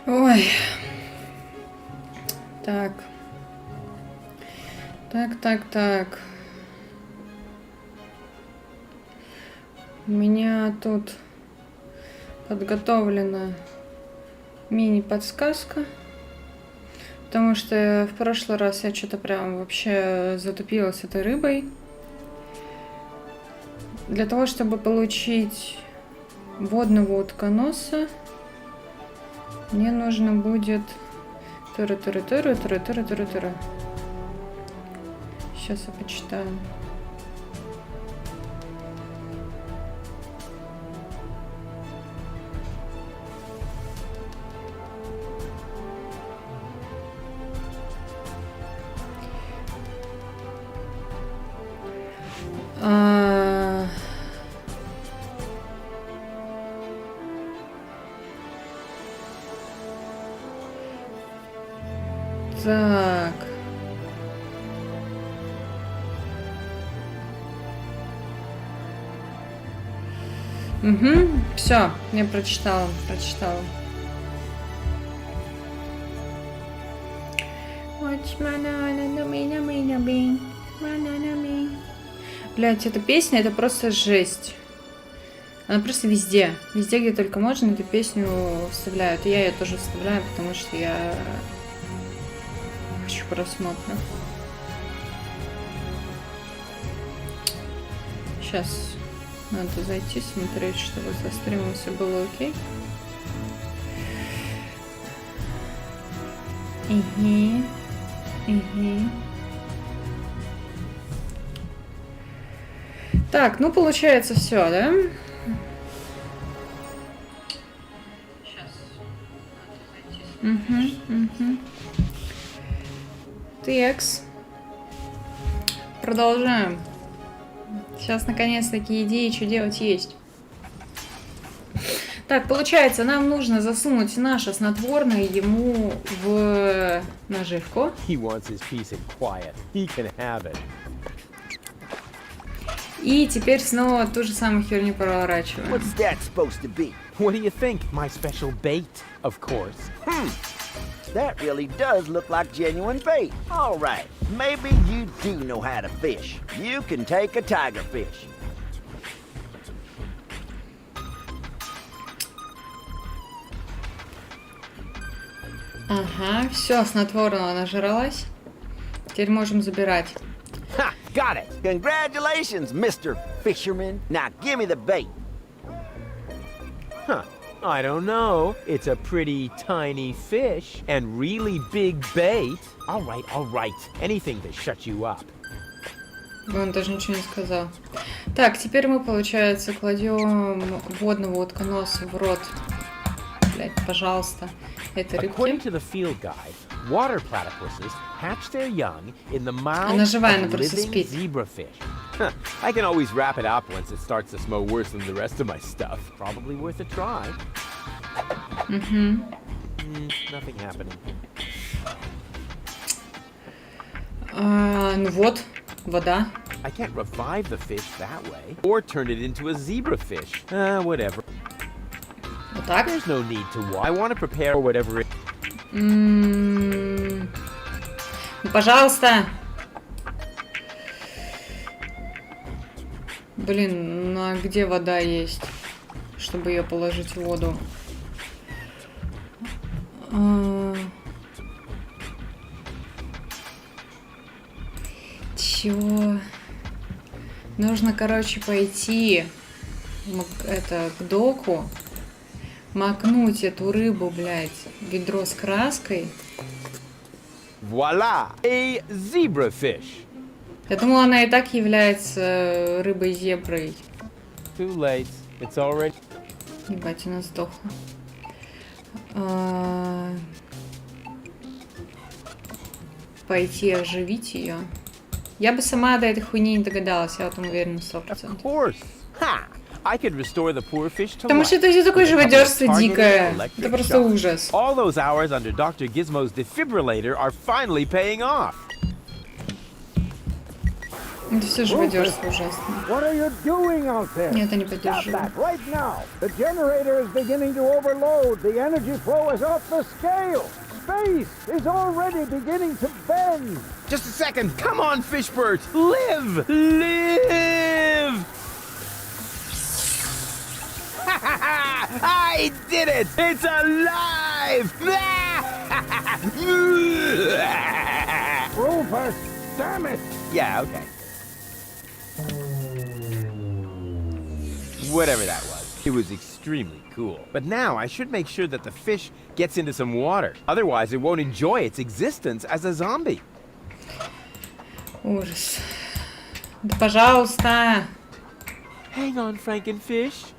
Ой. Так. Так. У меня тут подготовлена мини-подсказка. Потому что в прошлый раз я что-то прям вообще затупилась этой рыбой. Для того, чтобы получить водного утконоса, мне нужно будет... Сейчас я почитаю. Так. Угу, все, я прочитала. Блять, эта песня, это просто жесть. Она просто везде, где только можно, эту песню вставляют. И я ее тоже вставляю, потому что я хочу просмотра. Сейчас надо зайти, смотреть, чтобы со стримом все было окей. Так, ну получается все, да? Сейчас надо зайти. Текс. Продолжаем. Сейчас наконец-таки идеи, что делать, есть. Так, получается, нам нужно засунуть наше снотворное ему в наживку. И теперь снова ту же самую херню проворачиваем. That really does look like genuine bait. All right, maybe you do know how to fish. You can take a tiger fish. Ага, все, снотворного нажралась. Теперь можем забирать. Ha! Got it! Congratulations, Mr. Fisherman. Now give me the bait. Huh. I don't know. It's a pretty tiny fish and really big bait. All right. Anything to shut you up. Он даже ничего не сказал. Так, теперь мы, получается, кладем водного утконоса в рот. Блять, пожалуйста. Это рыбки. According to the field guide, water platypuses hatch their young in the mouth Она живая, она of просто living спит. zebrafish. Huh. I can always wrap it up once it starts to smell worse than the rest of my stuff. Probably worth a try. Nothing happening. Ну вот, вода. I can't revive the fish that way, or turn it into a zebrafish. Whatever. Вот так. There's no need to watch. I want to prepare whatever it... Ну, пожалуйста. Блин, ну а где вода есть, чтобы ее положить в воду? Чего? Нужно, короче, пойти к доку, макнуть эту рыбу, блядь, в ведро с краской. Voila! A zebrafish! Я думала, она и так является рыбой-зеброй. Too late. It's already... Ебать, она сдохла. Пойти оживить ее. Я бы сама до этой хуйни не догадалась, я в этом уверена 100%. Потому что это все такое живодерство дикое. Это просто ужас. All those hours under Dr. Gizmo's defibrillator are finally paying off. Это все живодерство ужасно. What are you doing out there? Нет, я не Stop поддержу. that right now. The generator is beginning to overload. The energy flow is off the scale. Space is already beginning to bend. Just a second. Come on, Fishbert. Live! Live! I did it! It's alive! Rufus, damn it! Yeah, okay. Whatever that was, it was extremely cool. But now I should make sure that the fish gets into some water. Otherwise, it won't enjoy its existence as a zombie. Ужас. Да пожалуйста. Hang on, Frankenfish.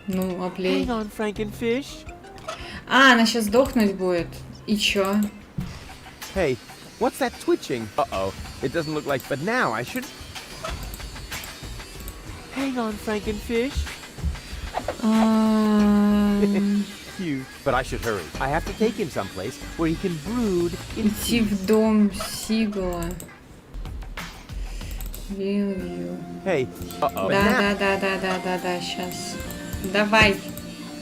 Ну, облей. Hang on, Frankenfish. А, она сейчас сдохнуть будет. И чё? Hey, what's that twitching? Uh-oh, it doesn't look like... But now I should... Hang on, Frankenfish. Cute. But I should hurry. I have to take him someplace where he can brood in Идти в дом Сигала. Вилью. Hey, uh-oh. Да, сейчас. Давай.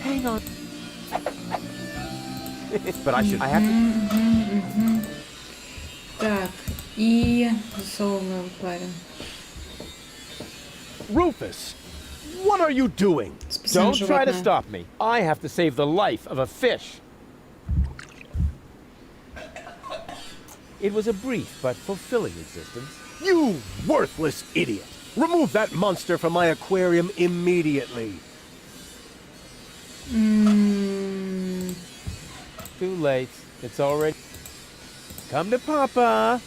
Hang on. But I should... I have to... Так, и засовываем парень. Rufus, what are you doing? Спасаем Don't try to животное. stop me. I have to save the life of a fish. It was a brief but fulfilling existence. You worthless idiot! Remove that monster from my aquarium immediately. Too late. It's already... Come to Papa.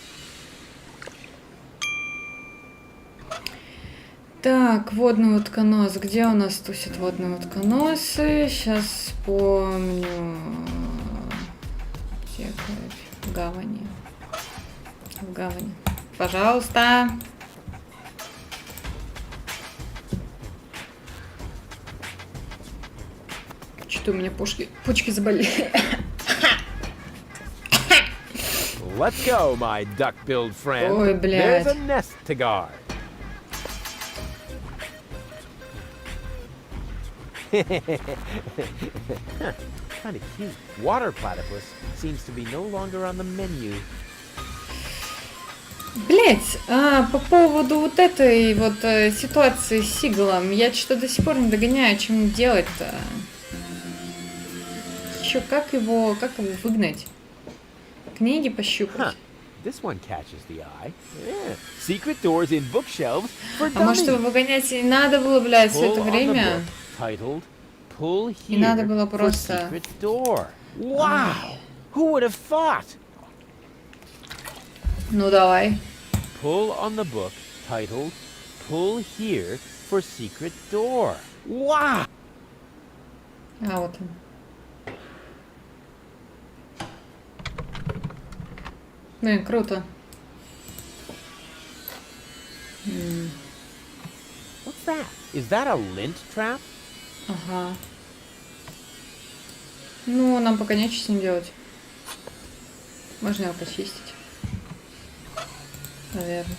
Так, водный утконос. Где у нас тусят водные утконосы? Сейчас вспомню. Аптека в гавани. В гавани. Пожалуйста. Что-то у меня почки заболели. Let's go, my duck-billed friend. Ой, блядь. There's a nest to guard. Kind of cute. Water platypus seems to be no longer on the menu. Блять, по поводу вот этой вот ситуации с Сигалом, я что-то до сих пор не догоняю, чем делать-то. Чё, как его выгнать? Книги пощупать. This one catches the eye. Yeah. Secret doors in bookshelves for А может его dummies. выгонять и не надо было, блядь, все это Pull on the время? book titled "Pull И надо Here было for просто... Secret Door." Wow! Who would have thought? Ну давай. Pull on the book titled "Pull Here for Secret Door." Wow! А вот он. Блин, круто. What's that? Is that a lint trap? Ага. Ну, нам пока нечего с ним делать. Можно его почистить. Наверное.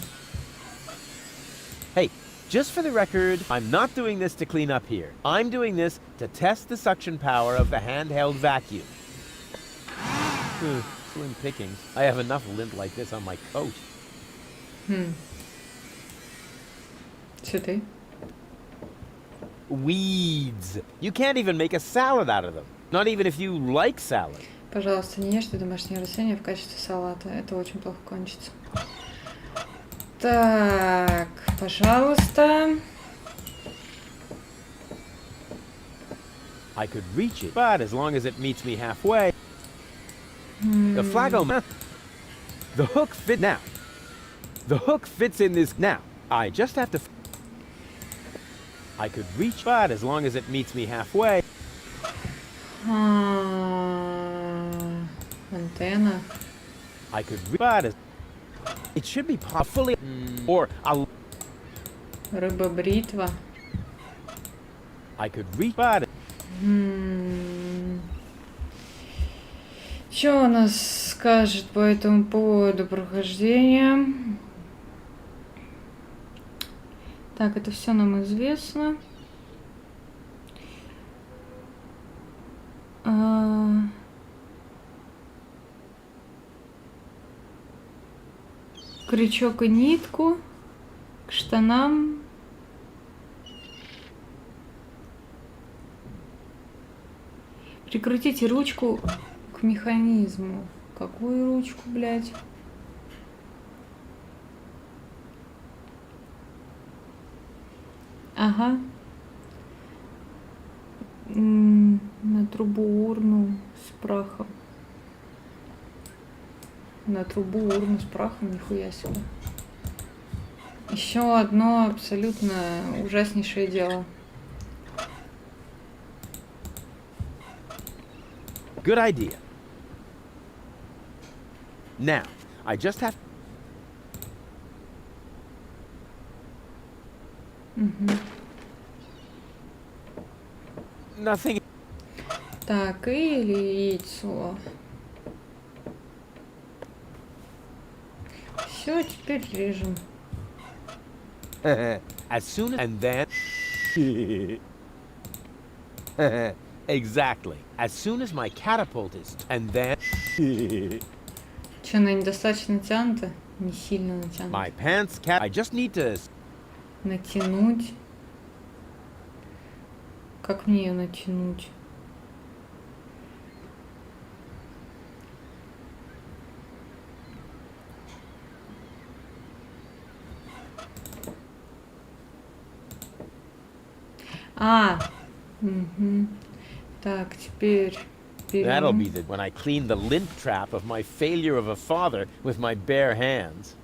Hey, just for the record, I'm not doing this to clean up here. I'm doing this to test the suction power of the handheld vacuum. Slim pickings. I have enough lint like this on my coat. Что ты? Weeds. You can't even make a salad out of them. Not even if you like salad. Пожалуйста, не ешьте домашние растения в качестве салата. Это очень плохо кончится. Так, пожалуйста. I could reach it, but as long as it meets me halfway. The flago... The hook fit now. The hook fits in this now. I just have to... I could reach, but as long as it meets me halfway. Антенна. I could reach, but as... It should be fully... Or I'll... Рыба-бритва. I could reach, but... Что у нас скажет по этому поводу прохождения? Так, это все нам известно. Крючок и нитку к штанам. Прикрутите ручку к механизму. Какую ручку, блядь? Ага. На трубу урну с прахом. На трубу урну с прахом, нихуя себе. Еще одно абсолютно ужаснейшее дело. Good idea. Now, I just have... Nothing. Так, или яйцо. Все, теперь режем. As soon as... And then... Exactly. As soon as my catapult is... And then... Че, она недостаточно натянута? Не сильно натянута. My pants cat... I just need to... Натянуть. Как мне ее натянуть? Угу. Так, теперь That'll be берем. the... When I clean the lint trap of my failure of a father with my bare hands.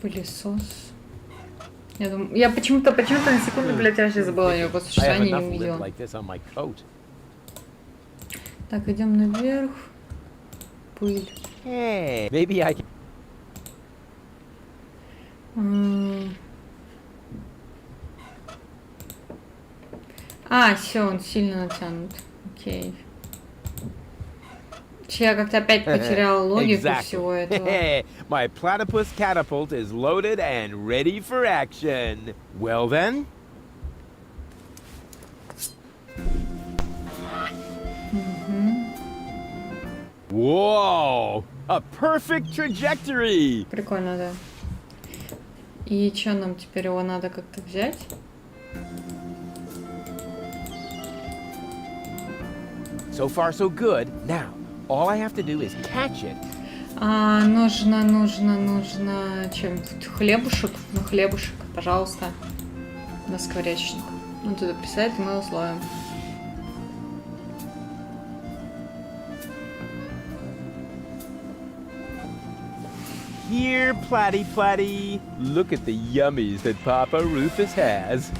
Пылесос. Я почему-то на секунду, блядь, вообще забыла ее, после I что have я не enough lint увидела. like this on my coat. Так, идем наверх. Пыль. Hey, maybe I can... Все, он сильно натянут. Окей. Я как-то опять потеряла логику всего этого. My platypus catapult is loaded and ready for action. Well then. Whoa! A perfect trajectory! Прикольно, да. И что нам теперь его надо как-то взять? So far so good. Now, all I have to do is catch it. Нужно... Чем тут? Хлебушек? Ну, хлебушек, пожалуйста. На скворечник. Он туда писает, и мы условим. Here, Platty Platty. Look at the yummies that Papa Rufus has.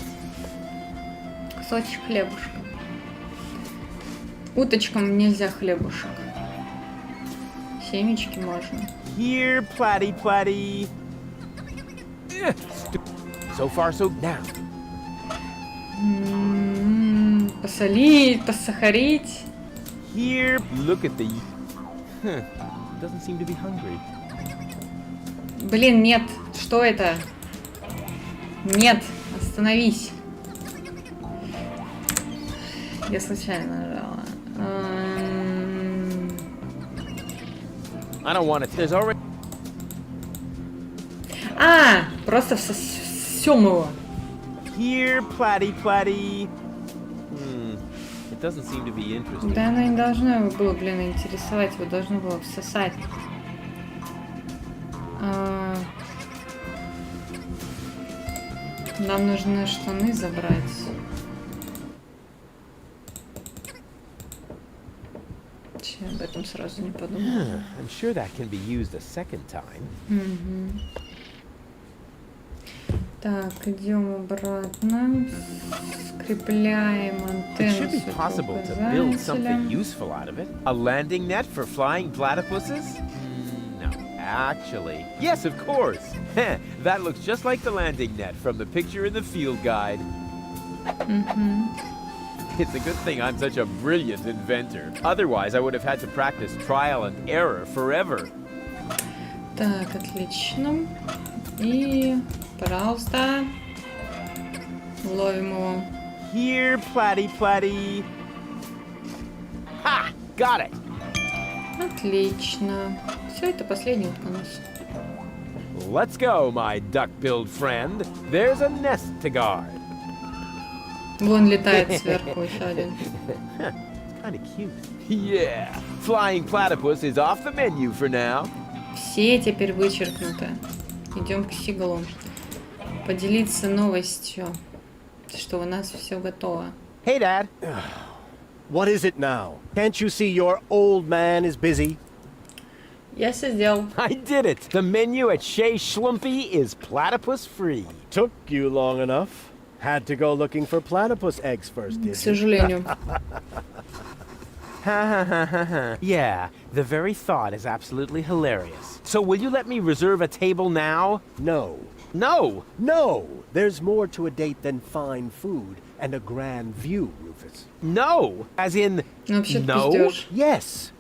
Кусочек хлебушка. Уточкам нельзя хлебушек. Семечки можно. Here, Platty Platty. So far so now. Посолить, посахарить. Here, look at the... Doesn't seem to be hungry. Блин, нет. Что это? Нет, остановись. Я случайно нажала. I don't want it. There's already... Просто всем его. Here, Platty Platty. It doesn't seem to be interesting. Да оно не должно его было, блин, интересовать. Его должно было всосать. Нам нужно штаны забрать. Я об этом сразу не подумала. I'm sure that can be used a second time. Так, идем обратно. Скрепляем It антенну should be с possible to build something указателем. useful out of it. A landing net for flying platypuses? No, actually. Yes, of course. That looks just like the landing net from the picture in the field guide. It's a good thing I'm such a brilliant inventor. Otherwise, I would have had to practice trial and error forever. Так, отлично. И, пожалуйста, ловим его. Here, Platty. Ha! Got it! Отлично. Все, это последний утконос. Let's go, my duck-billed friend. There's a nest to guard. Вон летает сверху еще один. Kind of cute. Yeah, flying platypus is off the menu for now. Все теперь вычеркнуты. Идем к Сигалу. Поделиться новостью, что у нас все готово. Hey, Dad. What is it now? Can't you see your old man is busy? Я все сделал. I did it. The menu at Chez Schlumpy is platypus free. Took you long enough. Had to go looking for platypus eggs first, К did you? сожалению. Yeah, the very thought is absolutely hilarious. So will you let me reserve a table now? No. No! No! There's more to a date than fine food and a grand view, Rufus. No! As in, Ну, вообще-то no? пиздёж. Yes.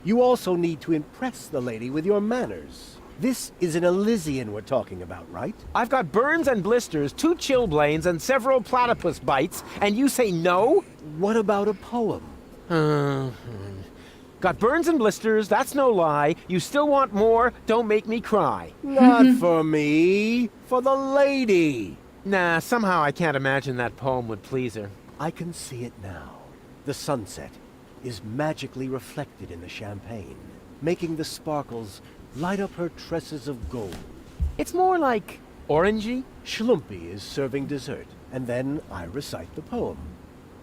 You also need to impress the lady with your manners. This is an Elysian we're talking about, right? I've got burns and blisters, 2 chilblains, and several platypus bites, and you say no? What about a poem? Got burns and blisters, that's no lie. You still want more? Don't make me cry. Not for me, for the lady. Nah, somehow I can't imagine that poem would please her. I can see it now. The sunset is magically reflected in the champagne, making the sparkles light up her tresses of gold. It's more like orangey. Schlumpy is serving dessert, and then I recite the poem.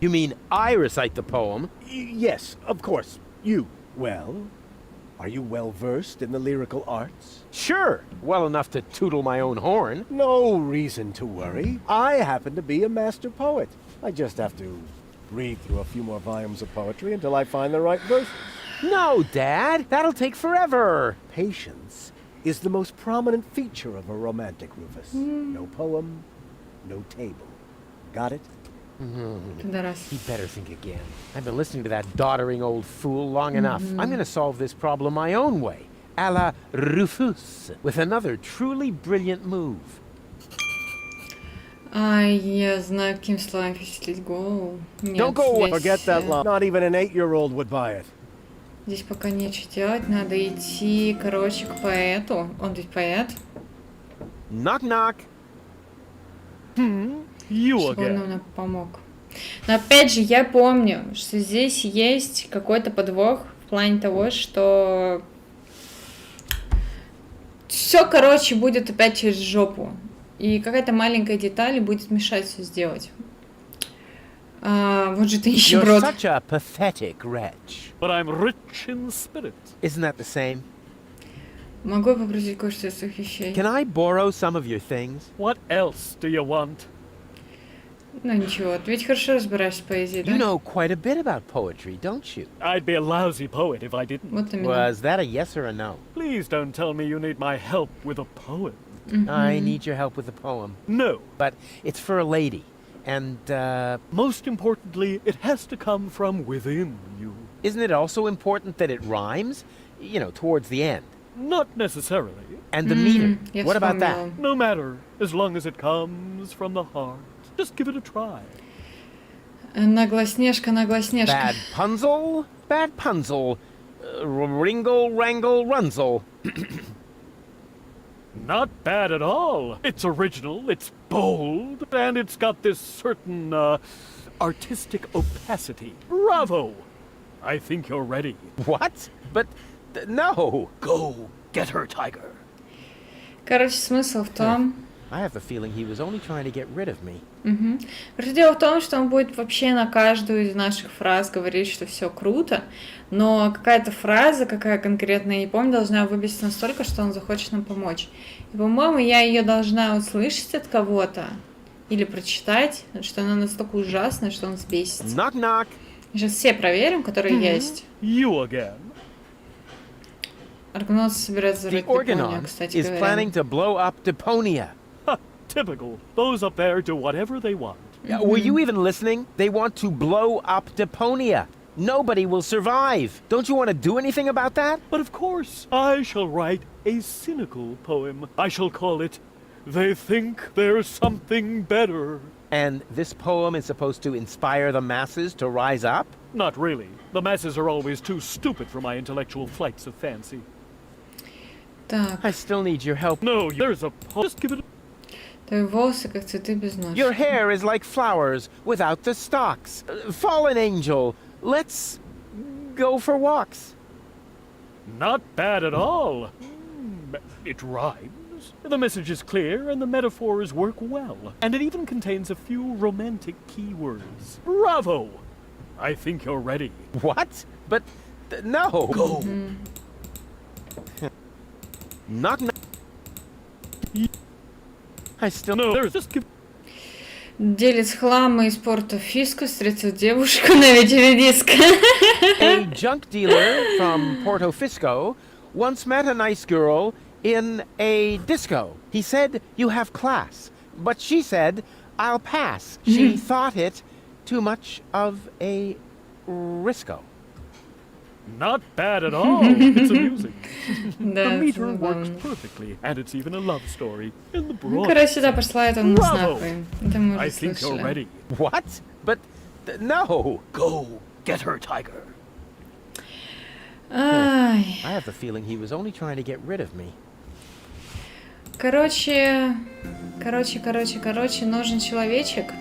You mean I recite the poem? Yes, of course. You. Well, are you well versed in the lyrical arts? Sure, well enough to tootle my own horn. No reason to worry. I happen to be a master poet. I just have to read through a few more volumes of poetry until I find the right verses. No, Dad, that'll take forever. Patience is the most prominent feature of a romantic, Rufus. No poem, no table. Got it? Пидорас. He'd better think again. I've been listening to that doddering old fool long enough. I'm going to solve this problem my own way, a la Rufus, with another truly brilliant move. Ай, я знаю, каким словом впечатлить голову. Нет, Don't go away. Forget that line. Not even an 8-year-old would buy it. Здесь пока нечего делать. Надо идти, короче, к поэту. Он ведь поэт. Knock-knock. Чтобы он нам помог. Но опять же, я помню, что здесь есть какой-то подвох в плане того, что все, короче, будет опять через жопу. И какая-то маленькая деталь будет мешать все сделать. Вот же ты You're нищеброд. such a pathetic wretch. But I'm rich in spirit. Isn't that the same? Могу я попросить кое-что из своих вещей? Can I borrow some of your things? What else do you want? Ну ничего, ты ведь хорошо разбираешься в поэзии, да? You know quite a bit about poetry, don't you? I'd be a lousy poet if I didn't. Вот именно. Was that a yes or a no? Please don't tell me you need my help with a poem. I need your help with a poem. No. But it's for a lady. And, Most importantly, it has to come from within you. isn't it also important that it rhymes? You know, towards the end. Not necessarily. And the meter. Я What about that? вспомнила. No matter, as long as it comes from the heart. Just give it a try. Наглоснежка, наглоснежка. Bad punzel? Bad punzel. Ringle, wrangle, runzel. Not bad at all. It's original, it's bold, and it's got this certain, artistic opacity. Bravo! I think you're ready. What? But, no. Go get her, tiger. Короче, смысл в том... I have the feeling he was only trying to get rid of me. Короче, дело в том, что он будет вообще на каждую из наших фраз говорить, что все круто, но какая-то фраза, какая конкретно, я не помню, должна выбесить настолько, что он захочет нам помочь. И, по-моему, я ее должна услышать от кого-то или прочитать, что она настолько ужасная, что он взбесится. Knock-knock. Сейчас все проверим, которые есть. You again. Аргонавт собирается The взорвать Депонию, Organon кстати is говоря. planning to blow up Deponia. Ha! Typical. Those up there do whatever they want. Were you even listening? They want to blow up Deponia. Nobody will survive. Don't you want to do anything about that? But of course, I shall write a cynical poem. I shall call it, They Think There's Something Better. And this poem is supposed to inspire the masses to rise up? Not really. The masses are always too stupid for my intellectual flights of fancy. Так, I still need your help. No, there's a poem. Just give it твои волосы как цветы без ножек. Your hair is like flowers without the stalks. Fallen angel, let's go for walks. Not bad at all. It rhymes. The message is clear and the metaphors work well. And it even contains a few romantic keywords. Bravo! I think you're ready. What? But no. Go. Knock knock. I still No, there's just give. Делец хлама из порта Фискус встретил девушку на видеодиск. A junk dealer from Porto Fisco once met a nice girl in a disco. He said, "You have class." But she said, "I'll pass." She thought it too much of a risco. Not bad at all. It's amusing. Да, The это meter works забавно. perfectly, and it's even a love story in the Ну, broad. короче, да, пошла это у нас Браво! нахуй. Это мы I уже think you're слышали. ready. What? But no. Go get her, tiger. Ай. I have the feeling he was only trying to get rid of me. Короче, нужен человечек,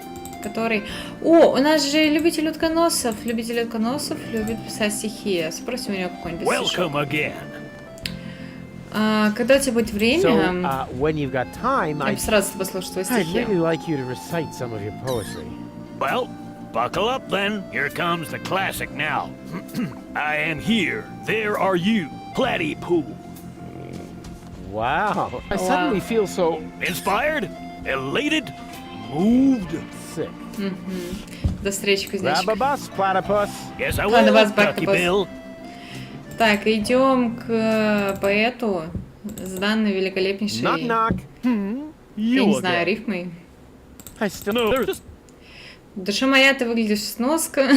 который... О, у нас же любитель утконосов. Любитель утконосов любит писать стихи. Спросим у него какой-нибудь стишок. Welcome again. Когда у тебя будет So, время, when you've got time, я бы с радостью послушала твои I'd стихи. really like you to recite some of your poetry. Well, buckle up then. Here comes the classic now. I am here. There are you. Platypoo. Wow. I suddenly feel so Inspired? Elated? Moved? sick. До встречи, Grab кузнечик. a bus, platypus. Yes, I Ладно, will, вас Ducky бэк-босс. Bill. Так, идем к поэту с данной великолепнейшей... Knock knock. Я You не знаю, again. рифмой. I still No, there's just Душа моя, ты выглядишь сноска.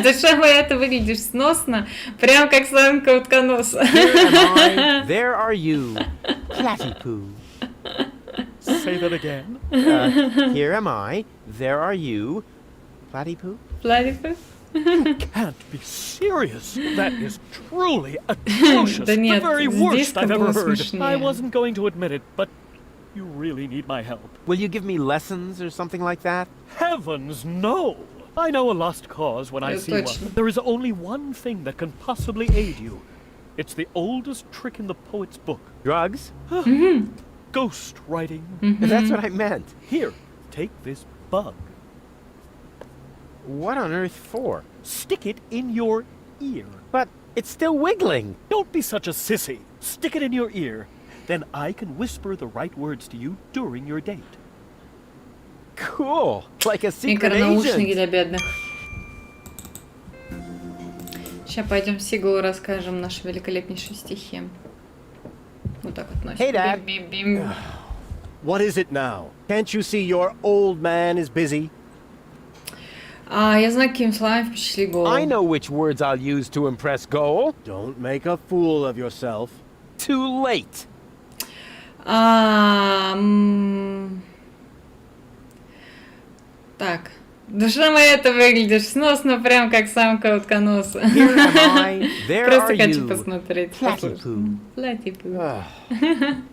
Душа моя, ты выглядишь сносно. Прям как самка утконоса. Here am I, there are you, platypoo. say that again. Here am I, there are you, platypoo. Platypus? Can't be serious. That is truly atrocious. Да The нет, very здесь worst I've было ever heard. смешнее. I wasn't going to admit it, but you really need my help. Will you give me lessons or something like that? Heavens, no! I know a lost cause when I see точно. one. There is only one thing that can possibly aid you. It's the oldest trick in the poet's book. Drugs? Ghost writing. That's what I meant. Here, take this bug. What on earth for? Stick it in your ear. But it's still wiggling. Don't be such a sissy. Stick it in your ear. Then I can whisper the right words to you during your date. Cool. Like a secret Микронаушники agent. для бедных. Сейчас пойдем Сигалу расскажем наши великолепнейшие стихи. Вот так вот носит. Hey, Dad. Бим-бим-бим. What is it now? Can't you see your old man is busy? Я знаю, какими словами впечатли голову. I know which words I'll use to impress Goal. Don't make a fool of yourself. Too late. Так. Душа моя, ты выглядишь сносно, прям как самка утконоса. Here am I, there Просто are хочу you. посмотреть. Platypoo. Platypoo.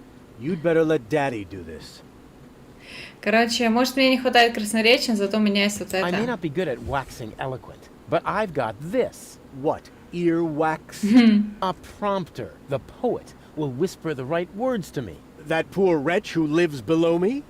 You'd better let Daddy do this. Короче, может, мне не хватает красноречия, зато у меня есть вот I may это. not be good at waxing eloquent, but I've got this. What? Earwax? A prompter. The poet will whisper the right words to me. That poor wretch who lives below me?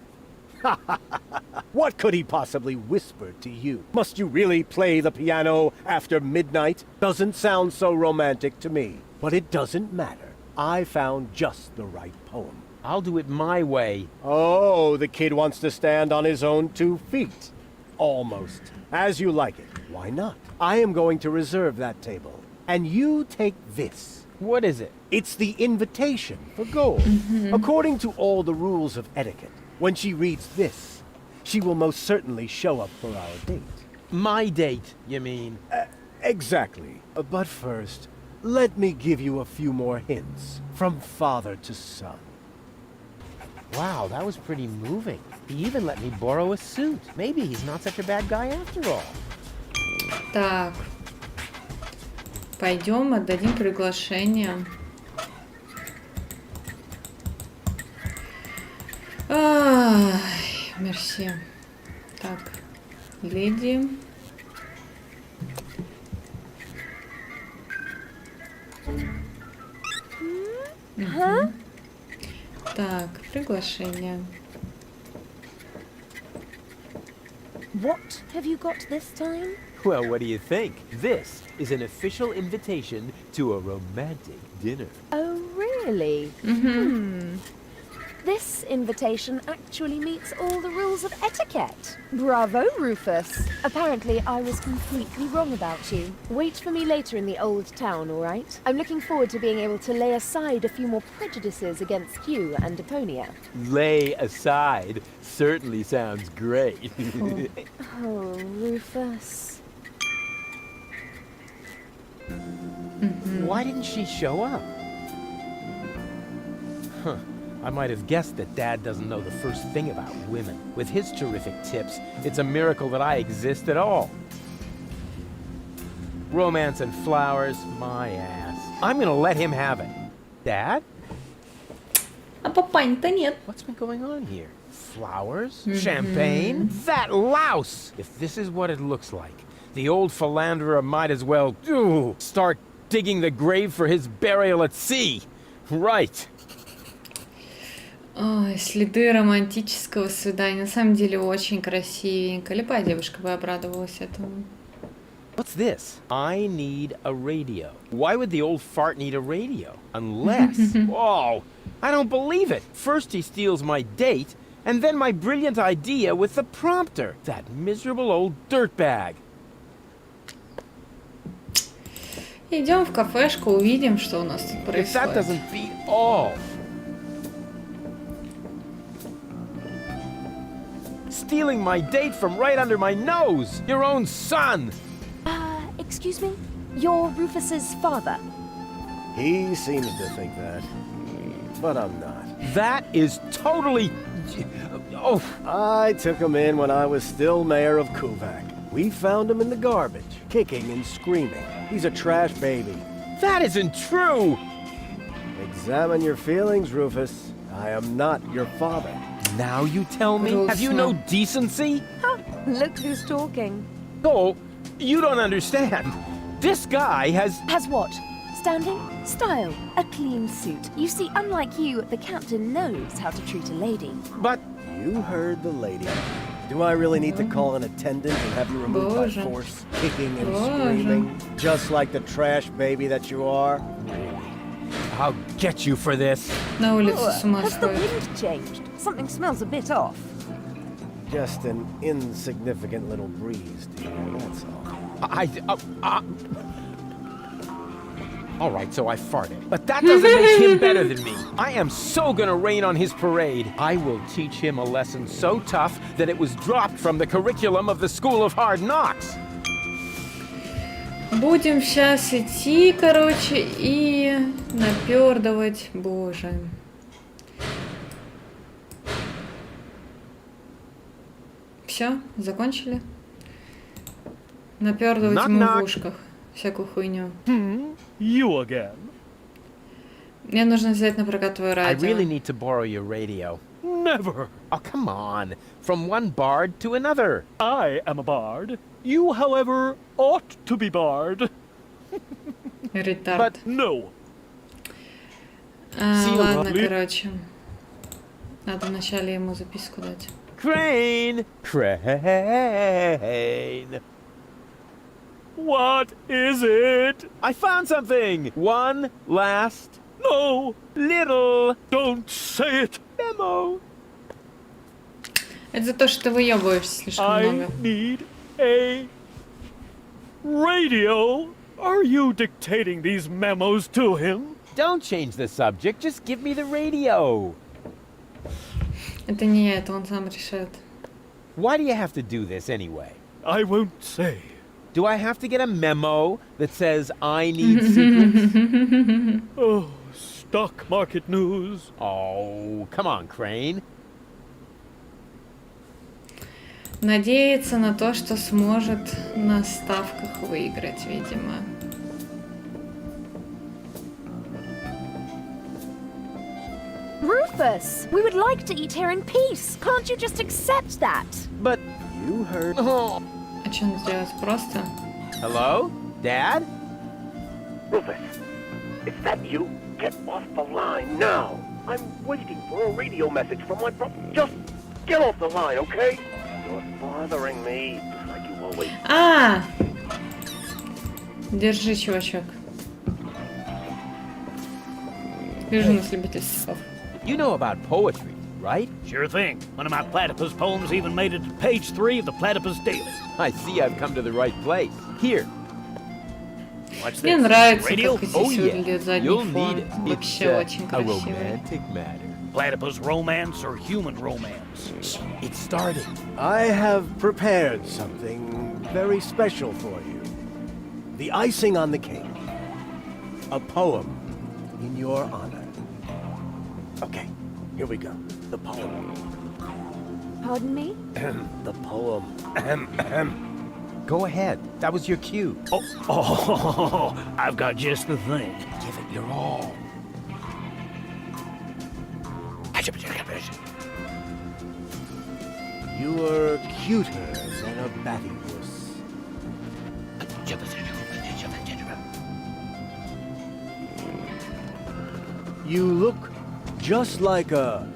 What could he possibly whisper to you? Must you really play the piano after midnight? Doesn't sound so romantic to me. But it doesn't matter. I found just the right poem. I'll do it my way. Oh, the kid wants to stand on his own 2 feet. Almost. As you like it. Why not? I am going to reserve that table. And you take this. What is it? It's the invitation for gold. According to all the rules of etiquette, when she reads this, She will most certainly show up for our date. My date, you mean? Exactly. But first, let me give you a few more hints from father to son. Wow, that was pretty moving. He even let me borrow a suit. Maybe he's not such a bad guy after all. Так. Пойдем, отдадим приглашение. Ай, мерси. Так, леди. Мгм. Так, приглашение. What have you got this time? Well, what do you think? This is an official invitation to a romantic dinner. Oh, really? This invitation actually meets all the rules of etiquette. Bravo, Rufus. Apparently, I was completely wrong about you. Wait for me later in the old town, all right? I'm looking forward to being able to lay aside a few more prejudices against you and Deponia. Lay aside certainly sounds great. Oh, Rufus. Why didn't she show up? Huh. I might have guessed that Dad doesn't know the first thing about women. With his terrific tips, it's a miracle that I exist at all. Romance and flowers, my ass. I'm gonna let him have it. Dad? А папань-то нет. What's been going on here? Flowers? Champagne? That louse! If this is what it looks like, the old philanderer might as well start digging the grave for his burial at sea. Right. Ой, следы романтического свидания. На самом деле очень красивенько. Любая девушка бы обрадовалась этому. What's this? I need a radio. Why would the old fart need a radio? Unless... Whoa! I don't believe it! First he steals my date, and then my brilliant idea with the prompter. That miserable old dirtbag. Идем в кафешку, увидим, что у нас тут If that происходит. doesn't beat all... Stealing my date from right under my nose! Your own son! Excuse me? You're Rufus's father? He seems to think that, but I'm not. That is totally... Oh, I took him in when I was still mayor of Kuvak. We found him in the garbage, kicking and screaming. He's a trash baby. that isn't true! Examine your feelings, Rufus. I am not your father. Now you tell me? Have you no decency? Look who's talking. Oh, you don't understand. This guy has... Has what? Standing? Style. A clean suit. You see, unlike you, the captain knows how to treat a lady. But... You heard the lady. Do I really need to call an attendant and have you removed by Боже. force, kicking and Боже. screaming? Just like the trash baby that you are? I'll get you for this. На улице с ума Has the сходит. wind changed? Something smells a bit off. Just an insignificant little breeze, dear, that's all. All right, so I farted. But that doesn't make him better than me. I am so gonna rain on his parade. I will teach him a lesson so tough that it was dropped from the curriculum of the School of Hard Knocks. Будем сейчас идти, короче, и напердывать. Боже. Все, закончили? Напердывать ему в Knock-knock. ушках всякую хуйню. You again? Мне нужно взять на прокат твое I радио. really need to borrow your radio. Never. Oh, come on. From one bard to another. I am a bard. You, however, ought to be barred. Ретард. No. Ладно, Ли- короче. Надо вначале ему записку дать. Crane! Crane! What is it? I found something! One last No. little Don't say it. memo. Это за то, что ты выебываешься слишком I много. need a radio. Are you dictating these memos to him? Don't change the subject, just give me the radio. Это не я, это он сам решает. Why do you have to do this anyway? I won't say. Do I have to get a memo that says I need secrets? Oh, stock market news. Oh, come on, Crane. Надеется на то, что сможет на ставках выиграть, видимо. Rufus, we would like to eat here in peace. Can't you just accept that? But You heard. oh, А что он сделать? Просто? hello, Dad? Rufus, is that you? Get off the line now. I'm waiting for a radio message from my brother. Just get off the line, okay? You're bothering me, just like you always. А! Держи, чувачок. Вижу нас любитель слов. You know about poetry, right? Sure thing. One of my platypus poems even made it to page 3 of the Platypus Daily. I see I've come to the right place. Here. Watch Мне this. нравится, Radio? как здесь Oh yeah, выглядит задний you'll фон. need it. It's Вообще очень a красивый. romantic matter. Platypus romance or human romance? It started. I have prepared something very special for you. The icing on the cake. A poem in your honor. Okay, here we go. The poem. Pardon me? The poem. Go ahead. That was your cue. Oh, I've got just the thing. Give it your all. You are cuter than a battywuss. You look just like a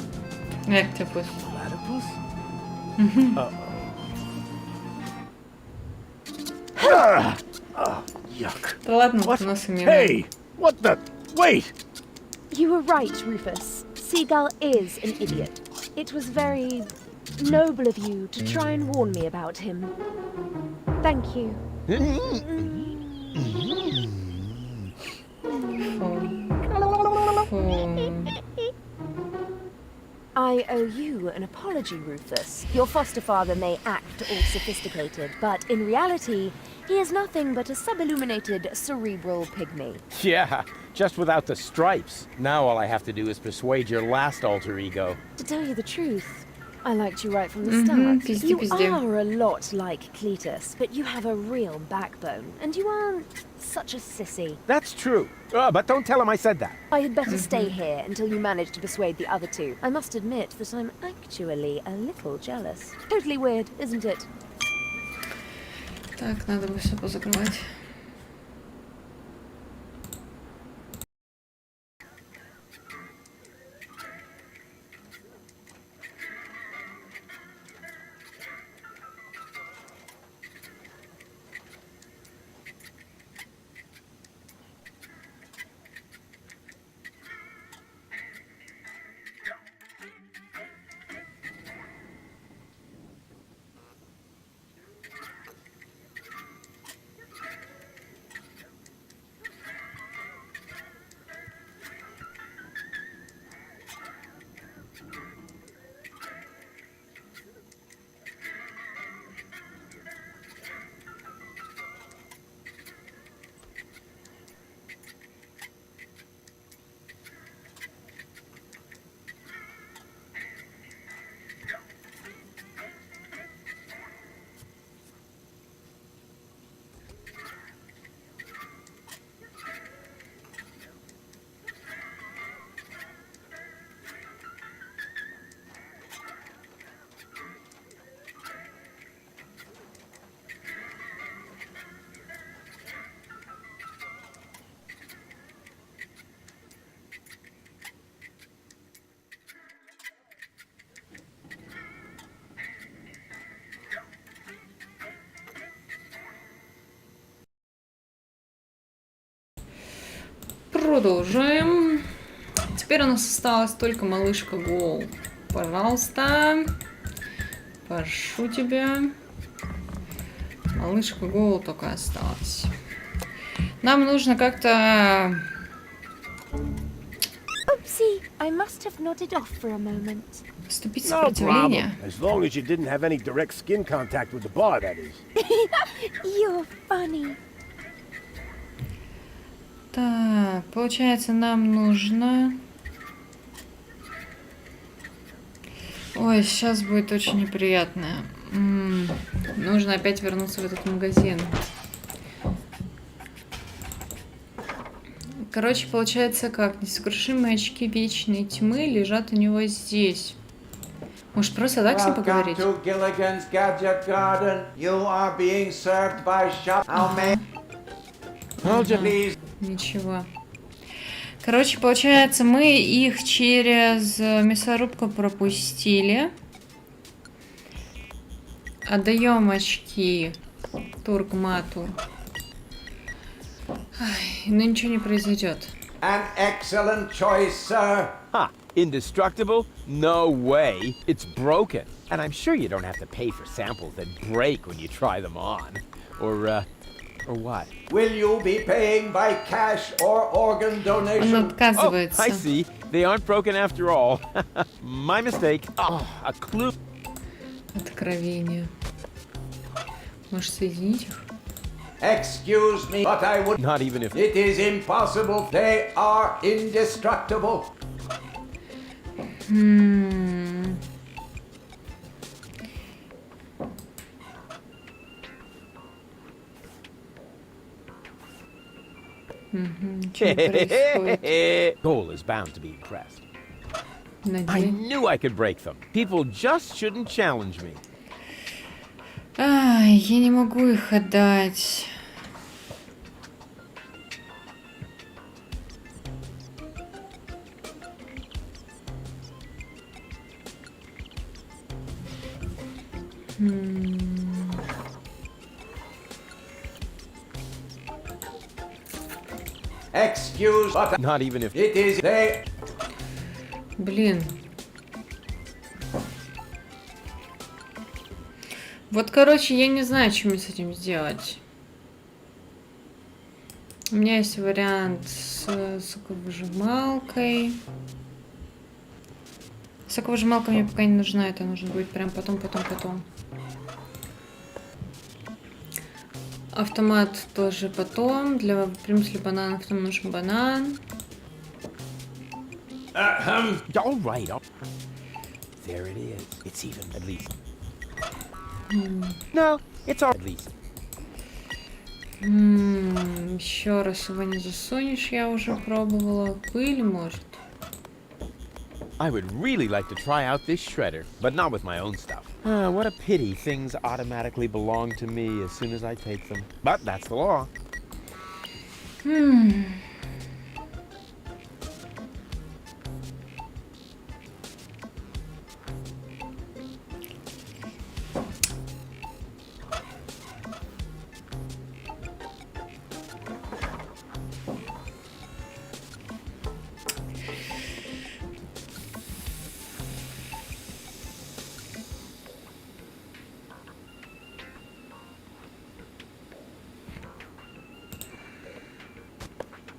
Octopus. platypus? Yuck. Да ладно, What? у нас именно. Hey! What the? Wait! You were right, Rufus. Seagull is an idiot. It was very noble of you to try and warn me about him. Thank you. Фу. I owe you an apology, Rufus. Your foster father may act all sophisticated, but in reality, he is nothing but a sub-illuminated cerebral pygmy. Yeah, just without the stripes. Now all I have to do is persuade your last alter ego. To tell you the truth, I liked you right from the start. пизди, You пизди. are a lot like Cletus, but you have a real backbone, and you aren't such a sissy. That's true. But don't tell him I said that. I had better stay here until you manage to persuade the other two. I must admit that I'm actually a little jealous. Totally weird, isn't it? Так, надо бы все позакрывать. Продолжаем. Теперь у нас осталась только малышка Гоу. Пожалуйста. Прошу тебя. Малышка Гоу только осталась. Нам нужно как-то See, I must have nodded off for a moment. Вступить в No problem. сопротивление. As long as you didn't have any direct skin contact with the bar, that is. You're funny. Так, получается, нам нужно... Ой, сейчас будет очень неприятно. Нужно опять вернуться в этот магазин. Короче, получается как? Несокрушимые очки вечной тьмы лежат у него здесь. Может, просто так с ним поговорить? Welcome to Gilligan's Gadget Garden. You are being served by shop. How may... Please. Ничего. Короче, получается, мы их через мясорубку пропустили. Отдаем очки Тургмату. Ай, ну ничего не произойдет. An excellent choice, sir. Ha! Indestructible? No way. It's broken. And I'm sure you don't have to pay for samples that break when you try them on. Or what? Will you be paying by cash or organ Он donation? отказывается. I see. They aren't broken after all. My mistake. Oh, a clue. Откровение. Может, соединить их? Excuse me, but I would... Not even if... It is impossible. They are indestructible. Что происходит? Goal is bound to be impressed. I Надеюсь. knew I could break them. People just shouldn't challenge me. Ай, я не могу их отдать. Excuse, but Not even if... it is... They... Блин. Вот, короче, я не знаю, что мне с этим сделать. У меня есть вариант с соковыжималкой. Соковыжималка мне пока не нужна, это нужно будет прям потом. Автомат тоже потом. Для примеси бананов нам нужен банан. All right. There it is. It's even, at least. No, it's all... At least. Еще раз его не засунешь, я уже пробовала. Пыль, может. I would really like to try out this shredder, but not with my own stuff. What a pity things automatically belong to me as soon as I take them. But that's the law.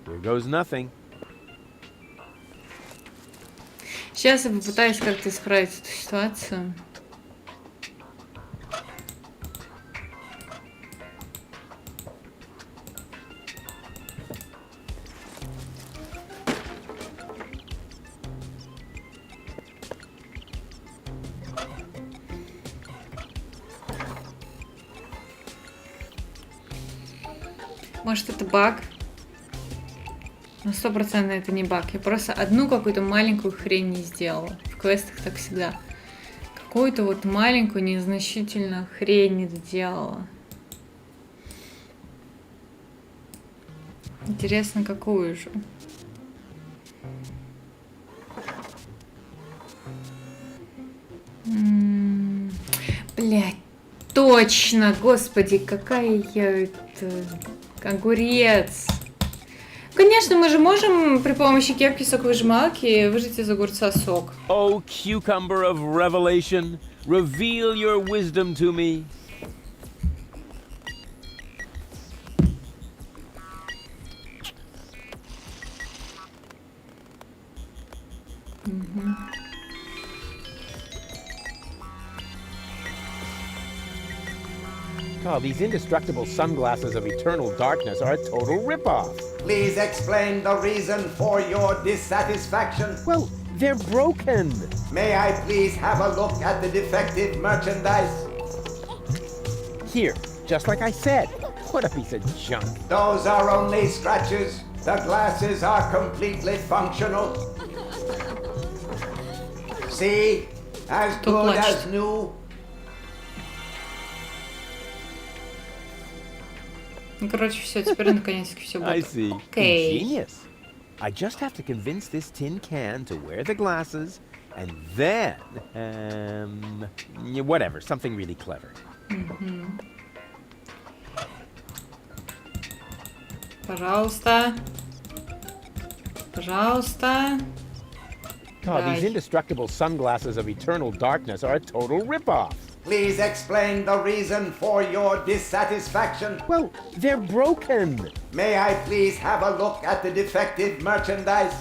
Here goes nothing. Сейчас я попытаюсь как-то исправить эту ситуацию. Может, это баг? Но 100% это не баг. Я просто одну какую-то маленькую хрень не сделала. В квестах так всегда. Какую-то вот маленькую, незначительную хрень не доделала. Интересно, какую же? Блядь, точно! Господи, какая я... Огурец! Конечно, мы же можем при помощи кепки соковыжималки выжать из огурца сок. Oh, cucumber of revelation, reveal your wisdom to me. Oh, these indestructible sunglasses of eternal darkness are a total ripoff. Please explain the reason for your dissatisfaction. Well, they're broken. May I please have a look at the defective merchandise? Here, just like I said. What a piece of junk. Those are only scratches. The glasses are completely functional. See? As good as new. Ну, короче, все, теперь наконец-таки все I будет. see. Окей. Ingenious. I just have to convince this tin can to wear the glasses, and then, whatever, something really clever. Пожалуйста. Пожалуйста. Oh, Дай. these indestructible sunglasses of eternal darkness are a total ripoff. Please explain the reason for your dissatisfaction. Well, they're broken. May I please have a look at the defective merchandise?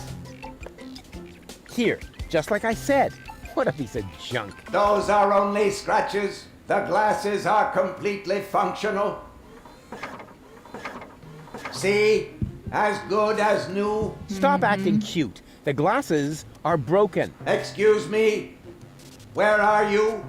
Here, just like I said. What a piece of junk. Those are only scratches. The glasses are completely functional. See? As good as new. Stop acting cute. The glasses are broken. Excuse me. Where are you?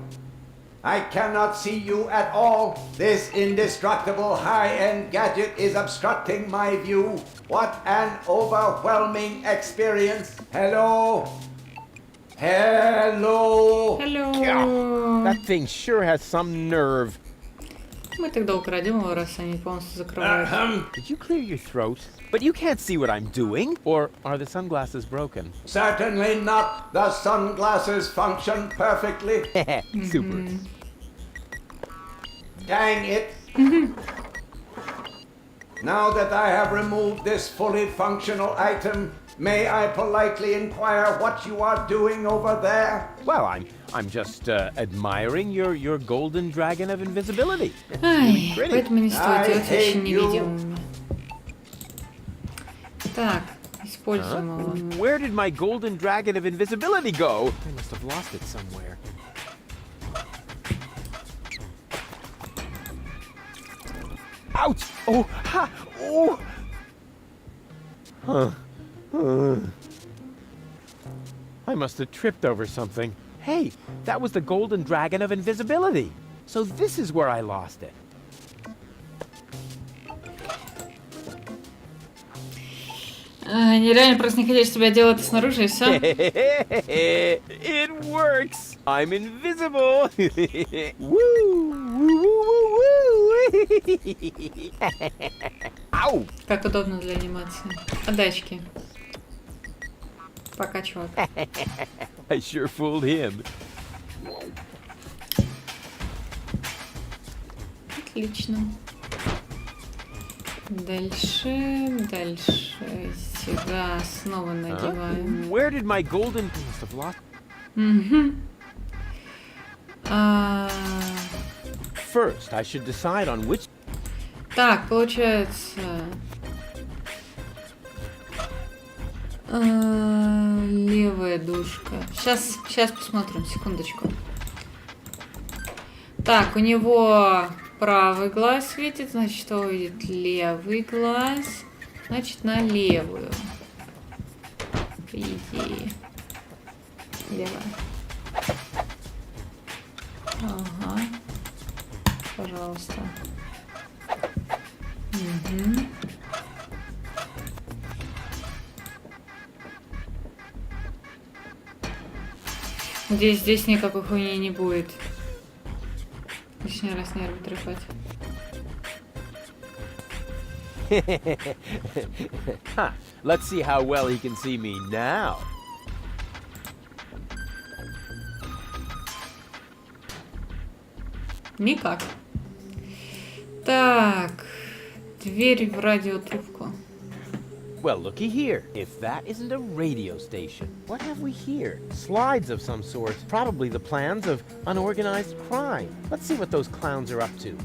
I cannot see you at all. This indestructible high-end gadget is obstructing my view. What an overwhelming experience. Hello? Hello? Hello. That thing sure has some nerve. Мы тогда украдем его, раз они полностью закрывают. Did you clear your throat? But you can't see what I'm doing. Or are the sunglasses broken? Certainly not. The sunglasses function perfectly. Super. Dang it. Now that I have removed this fully functional item, may I politely inquire what you are doing over there? Well, I'm just admiring your golden dragon of invisibility. Ай, Pretty. поэтому не стоит I делать hate очень you. невидимыми. Так, используем его. Where did my golden dragon of invisibility go? I must have lost it somewhere. Ouch! Oh! Ha! Oh! I must have tripped over something. Hey, that was the golden dragon of invisibility. So this is where I lost it. Нереально просто не хотеть, чтобы я делала это снаружи, и все. It works! I'm invisible! Woo! Woo, woo, woo, woo! Ау! Как удобно для анимации. Отдачки. Пока, чувак. I sure fooled him. Отлично. Дальше. Сюда снова надеваем. Where did my golden... I must have lost... First, I should decide on which... Так, получается... Левая дужка. Сейчас посмотрим, секундочку. Так, у него правый глаз светит, значит, что увидит левый глаз. Значит, на левую. По идее. Левая. Ага. Пожалуйста. Угу. Здесь никакой хуйни не будет. Лишний раз нервы трепать. Huh. Let's see how well he can see me now. Никак. Так. Дверь в радиотрубку. Well, looky here. If that isn't a radio station, what have we here? Slides of some sort. Probably the plans of unorganized crime. Let's see what those clowns are up to.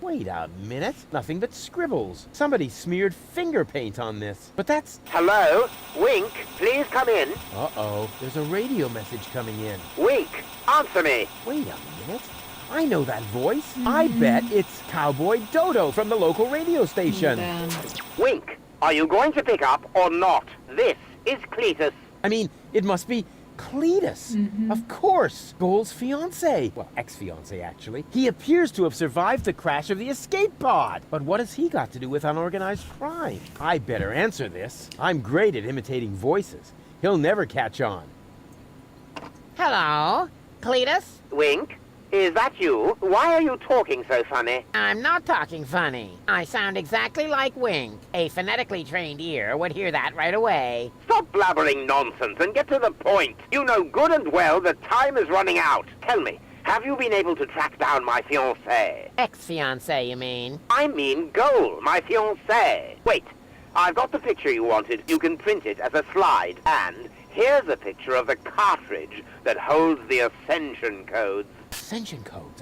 Wait a minute. Nothing but scribbles. Somebody smeared finger paint on this. But that's... Hello? Wink, please come in. Uh-oh. There's a radio message coming in. Wink, answer me. Wait a minute. I know that voice. I bet it's Cowboy Dodo from the local radio station. Да. Wink, are you going to pick up or not? This is Cletus. I mean, it must be Cletus. Of course. Goal's fiancé. Well, ex-fiancé, actually. He appears to have survived the crash of the escape pod. But what has he got to do with unorganized crime? I better answer this. I'm great at imitating voices. He'll never catch on. Hello, Cletus? Wink, is that you? Why are you talking so funny? I'm not talking funny. I sound exactly like Wink. A phonetically trained ear would hear that right away. Stop blabbering nonsense and get to the point. You know good and well that time is running out. Tell me, have you been able to track down my fiancé? Ex-fiancé, you mean? I mean Goal, my fiancé. Wait, I've got the picture you wanted. You can print it as a slide. And here's a picture of the cartridge that holds the ascension codes. Ascension codes.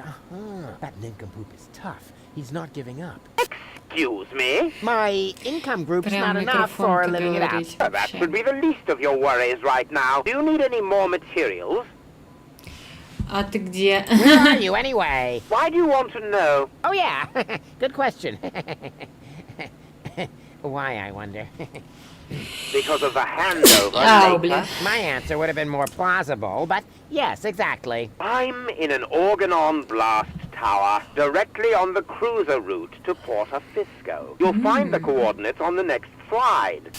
That nincompoop is tough. He's not giving up. Excuse me? My income group's Прям not enough микрофон for living it out. говорить That вообще. should be the least of your worries right now. Do you need any more materials? А ты где? Where are you anyway? Why do you want to know? Oh yeah, good question. Why, I wonder? Because of the handover Ау, later. бля. My answer would have been more plausible, but yes, exactly. I'm in an organon blast tower directly on the cruiser route to Porta Fisco. You'll find the coordinates on the next slide.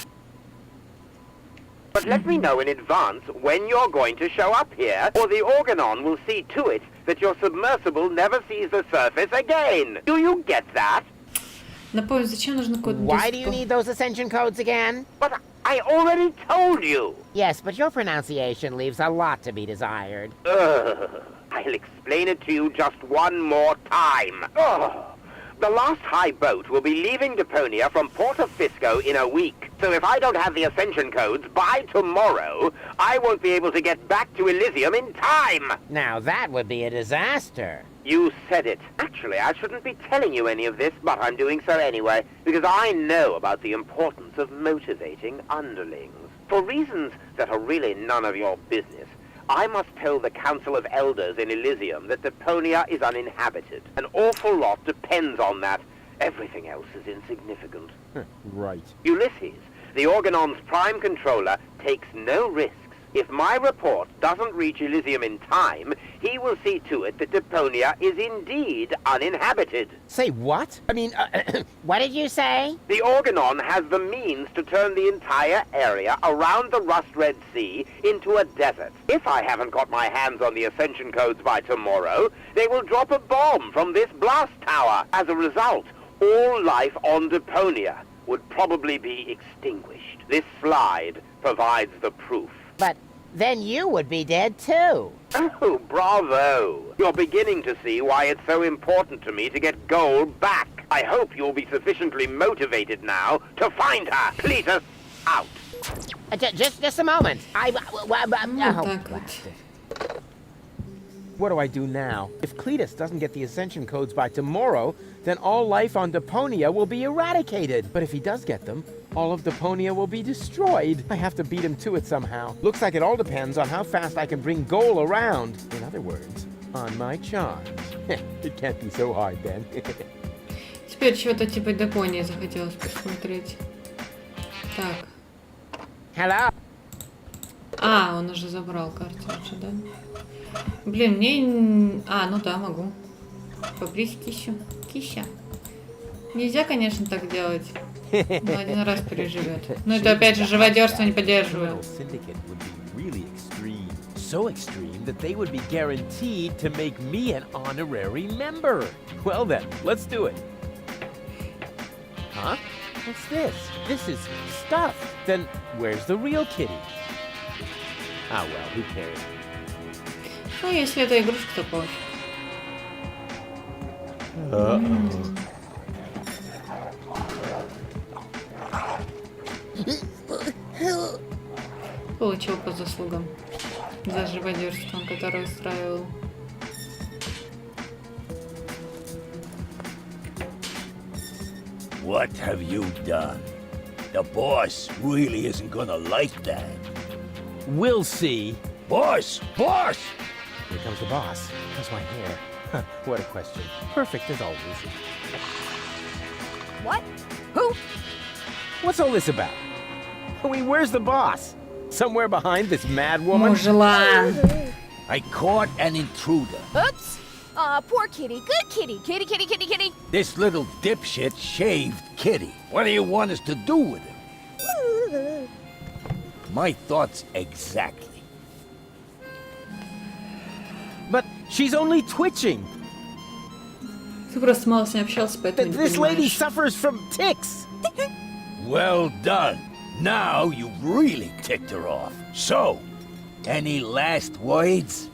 But let me know in advance when you're going to show up here, or the organon will see to it that your submersible never sees the surface again. Do you get that? Напомню, зачем нужен код Why do you доступа? need those ascension codes again? But I already told you. Yes, but your pronunciation leaves a lot to be desired. Ugh. I'll explain it to you just one more time. Ugh. The last high boat will be leaving Deponia from Porta Fisco in a week. So if I don't have the ascension codes by tomorrow, I won't be able to get back to Elysium in time. Now that would be a disaster. You said it. Actually, I shouldn't be telling you any of this, but I'm doing so anyway, because I know about the importance of motivating underlings. For reasons that are really none of your business, I must tell the Council of Elders in Elysium that Deponia is uninhabited. An awful lot depends on that. Everything else is insignificant. Right. Ulysses, the Organon's prime controller, takes no risks. If my report doesn't reach Elysium in time, he will see to it that Deponia is indeed uninhabited. Say what? I mean, what did you say? The Organon has the means to turn the entire area around the Rust-Red Sea into a desert. If I haven't got my hands on the ascension codes by tomorrow, they will drop a bomb from this blast tower. As a result, all life on Deponia would probably be extinguished. This slide provides the proof. But then you would be dead too. Oh, bravo! You're beginning to see why it's so important to me to get Goal back. I hope you'll be sufficiently motivated now to find her. Cletus, out. Just a moment. Вот так вот. What do I do now? If Cletus doesn't get the ascension codes by tomorrow, then all life on Deponia will be eradicated. But if he does get them, all of Deponia will be destroyed. I have to beat him to it somehow. Looks like it all depends on how fast I can bring Goal around. In other words, on my charms. It can't be so hard then. Теперь что-то типа Депонии захотелось посмотреть. Так. Hello? А, он уже забрал картриджи, да? Блин, А, ну да, могу. Побрить кищу. Кища. Нельзя, конечно, так делать. Но один раз переживет. Но это опять же живодерство не поддерживаю. Syndicate would be really extreme. So extreme that they would be guaranteed to make me an honorary member. Well then, let's do it. Huh? What's this? This is stuff. Then where's the real kitty? Ah well, who cares? Ну, если это игрушка, то пофиг. Получил по заслугам за живодерством, которое устраивал. What have you done? The boss really isn't gonna like that. We'll see. Boss! Boss! Here comes the boss. How's my hair? What a question. Perfect as always. What? Who? What's all this about? I mean, where's the boss? Somewhere behind this mad woman? Мужлан. I caught an intruder. Oops. Aw, poor kitty. Good kitty. Kitty, kitty, kitty, kitty. This little dipshit shaved Kitty. What do you want us to do with him? My thoughts exactly. But she's only twitching. Ты просто мало с ней общался, поэтому не This lady понимаешь. suffers from tics. Well done. Now you've really ticked her off. So, any last words?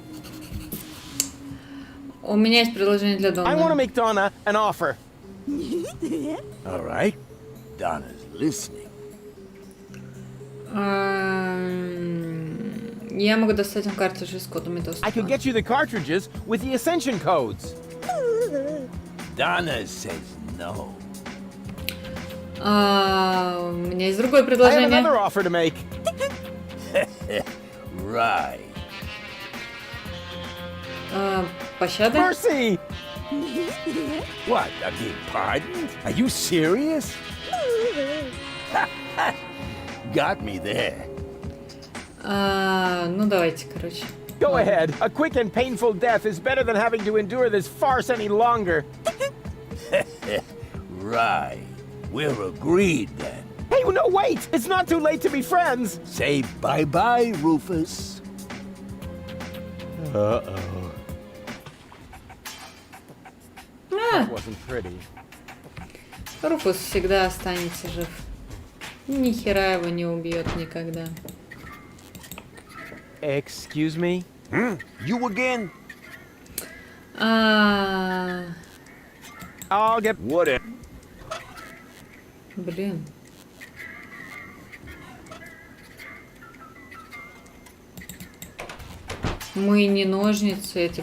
У меня есть предложение для I want to Донны. make Donna an offer. All right. Donna's listening. Я могу достать им картриджи с кодами I доступа. could get you the cartridges with the Ascension codes. Donna says no. У меня есть другое I have предложение. another offer to make. Right. Пощады? Mercy! What? I beg pardon? Are you serious? Got me there. Ну давайте, короче. Go ahead. A quick and painful death is better than having to endure this farce any longer. Right. We're agreed then. Hey, no, wait! It's not too late to be friends. Say bye-bye, Rufus. Uh-oh. That wasn't pretty. Руфус всегда останется жив. Ни хера его не убьет никогда. Excuse me? You again? I'll get... Whatever. Блин. Мы не ножницы, эти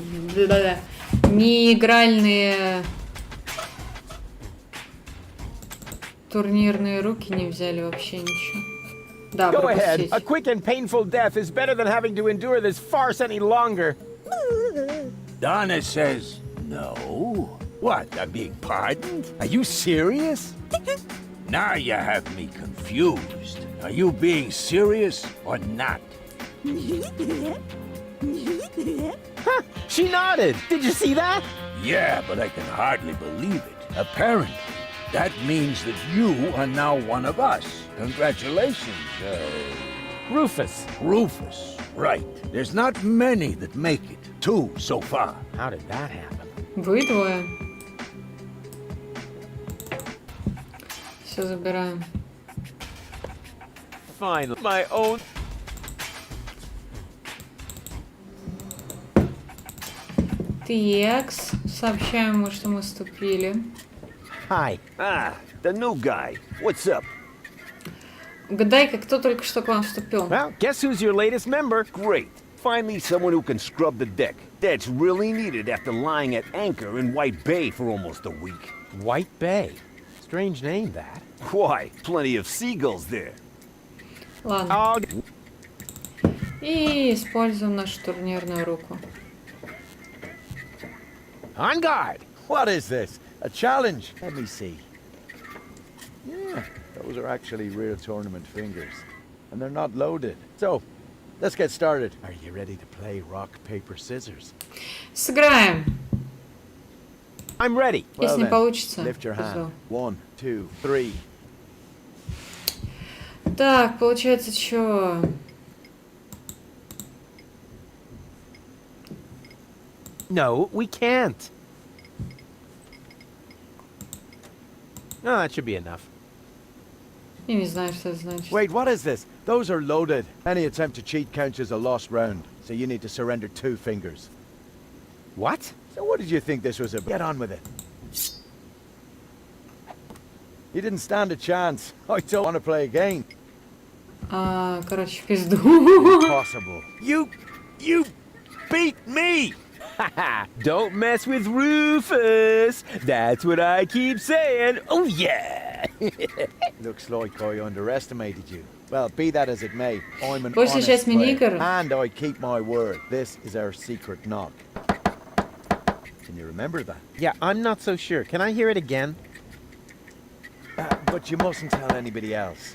не игральные турнирные руки не взяли вообще ничего. Да, Go ahead. пропустить. A quick and painful death is better than having to endure this farce any longer. Donna says no. What? I beg pardon? Are you serious? Now you have me confused. Are you being serious or not? Huh, she nodded. Did you see that? Yeah, but I can hardly believe it. Apparently, that means that you are now one of us. Congratulations, Rufus. Rufus. Right. There's not many that make it. 2 so far. How did that happen? Вы двое. Все забираем. Fine. My own... Текс. Сообщаем ему, что мы вступили. Hi. Ah, the new guy. What's up? Угадай-ка, кто только что к вам вступил. Well, guess who's your latest member? Great. Finally someone who can scrub the deck. That's really needed after lying at anchor in White Bay for almost a week. White Bay. Strange name, that. Why? Plenty of seagulls there. Ладно. I'll... И используем нашу турнирную руку. On guard. What is this? A challenge? Let me see. Yeah, those are actually real tournament fingers. And they're not loaded. So, let's get started. Are you ready to play rock, paper, scissors? Сыграем. I'm ready. Если не then, получится. Lift your повезло. hand. 1, 2, 3. Так, получается, что? No, we can't. No, that should be enough. Я не знаю, что это значит. Wait, what is this? Those are loaded. Any attempt to cheat counts as a lost round. So you need to surrender 2 fingers. What? So what did you think this was about? Get on with it. You didn't stand a chance. I don't want to play again. Короче, в пизду. Impossible. You beat me! Don't mess with Rufus. That's what I keep saying. Oh, yeah. Looks like I underestimated you. Well, be that as it may, I'm an Большая honest часть player, мини-игр. and I keep my word. This is our secret knock. Can you remember that? Yeah, I'm not so sure. Can I hear it again? But you mustn't tell anybody else.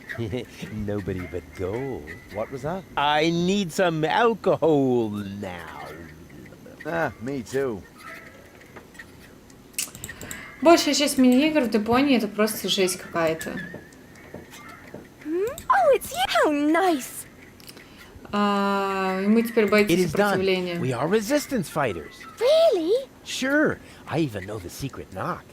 Nobody but gold. What was that? I need some alcohol now. Ah, me too. Большая часть мини-игр в Deponia это просто жесть какая-то. Oh, it's you! How nice! И мы теперь It бойцы is done. сопротивления. We are resistance fighters. Really? Sure. I even know the secret knock.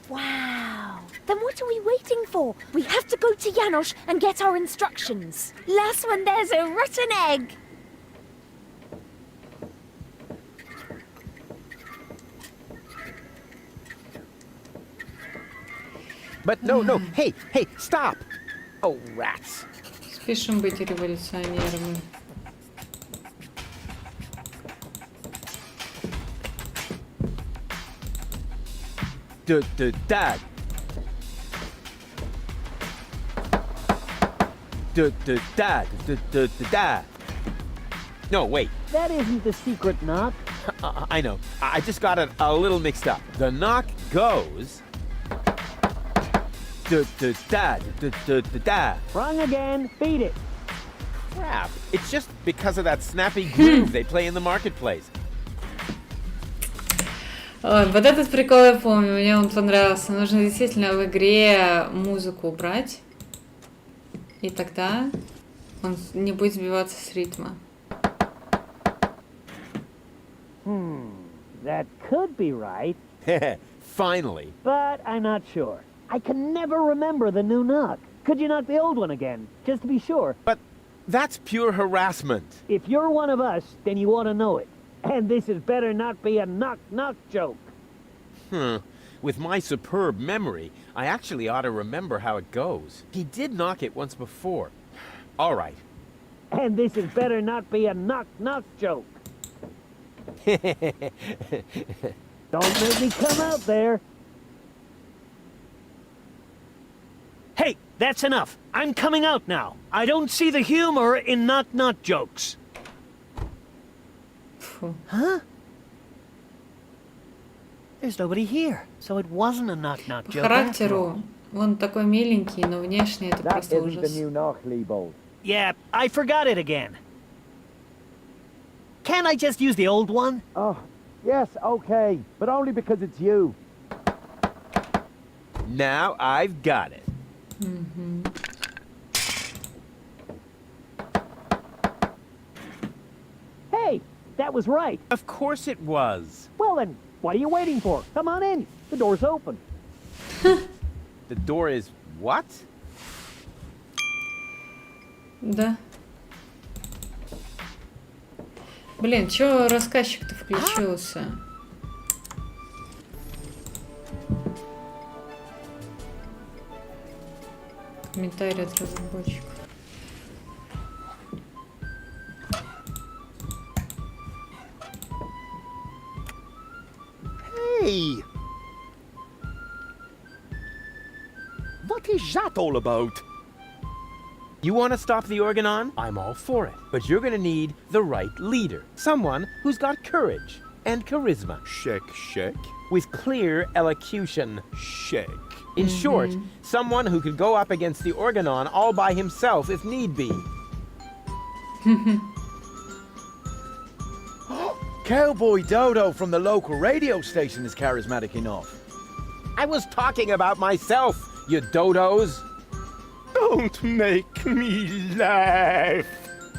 Wow. Then what are we waiting for? We have to go to Janosch and get our instructions. Last one, there's a rotten egg. But no. Hey, stop. Oh, rats. Спешим быть революционерами. Dad. Dad. No, wait. That isn't the secret knock. I know. I just got it a little mixed up. The knock goes. Da. Wrong again. Beat it. Crap. It's just because of that snappy groove they play in the marketplace. Ой, вот этот прикол я помню, мне он понравился. Нужно действительно в игре музыку убрать. И тогда он не будет сбиваться с ритма. That could be right, Finally. but I'm not sure. I can never remember the new knock. Could you knock the old one again, just to be sure? But that's pure harassment. If you're one of us, then you ought to know it. And this had better not be a knock-knock joke. With my superb memory, I actually ought to remember how it goes. He did knock it once before. All right. And this had better not be a knock-knock joke. Don't make me come out there. Hey, that's enough. I'm coming out now. I don't see the humor in knock-knock jokes. Huh? There's nobody here, so it wasn't a knock-knock По joke. характеру он такой миленький, но внешне это просто ужас. Yeah, I forgot it again. Can't I just use the old one? Oh, yes, okay. But only because it's you. Now I've got it. Hey, that was right. Of course it was. Well then, what are you waiting for? Come on in. The door's open. The door is what? Да. Блин, чё рассказчик-то включился? Комментарий от разработчика. Hey! What is that all about? You want to stop the Organon? I'm all for it. But you're going to need the right leader. Someone who's got courage and charisma. Check. With clear elocution. Check. In short, someone who could go up against the Organon all by himself if need be. Cowboy Dodo from the local radio station is charismatic enough. I was talking about myself, you dodos. Don't make me laugh.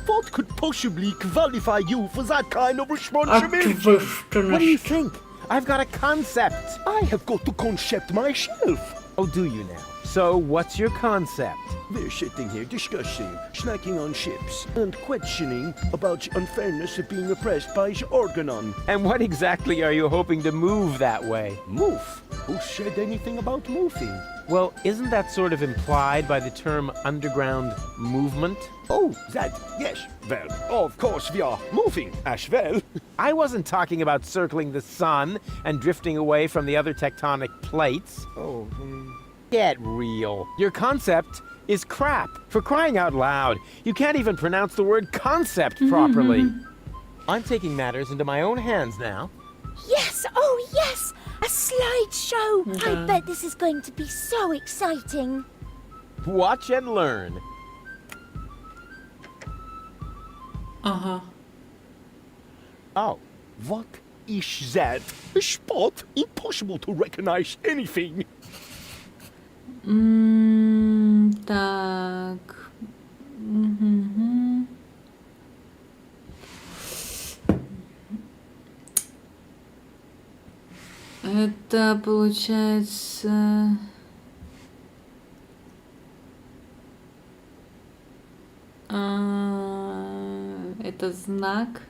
What could possibly qualify you for that kind of responsibility? What do you think? I've got a concept. I have got a concept myself. Oh, do you now? So, what's your concept? We're sitting here discussing, snacking on ships, and questioning about the unfairness of being oppressed by the Organon. And what exactly are you hoping to move that way? Move? Who said anything about moving? Well, isn't that sort of implied by the term underground movement? Oh, that, yes. Well, of course we are moving as well. I wasn't talking about circling the sun and drifting away from the other tectonic plates. Oh, Get real. Your concept is crap. For crying out loud, you can't even pronounce the word concept properly. I'm taking matters into my own hands now. Yes, oh yes! A slideshow! I Да. bet this is going to be so exciting. Watch and learn. Ага. Oh, What is that? A spot? Impossible to recognize anything. Так. Мгм. Это получается... Это знак.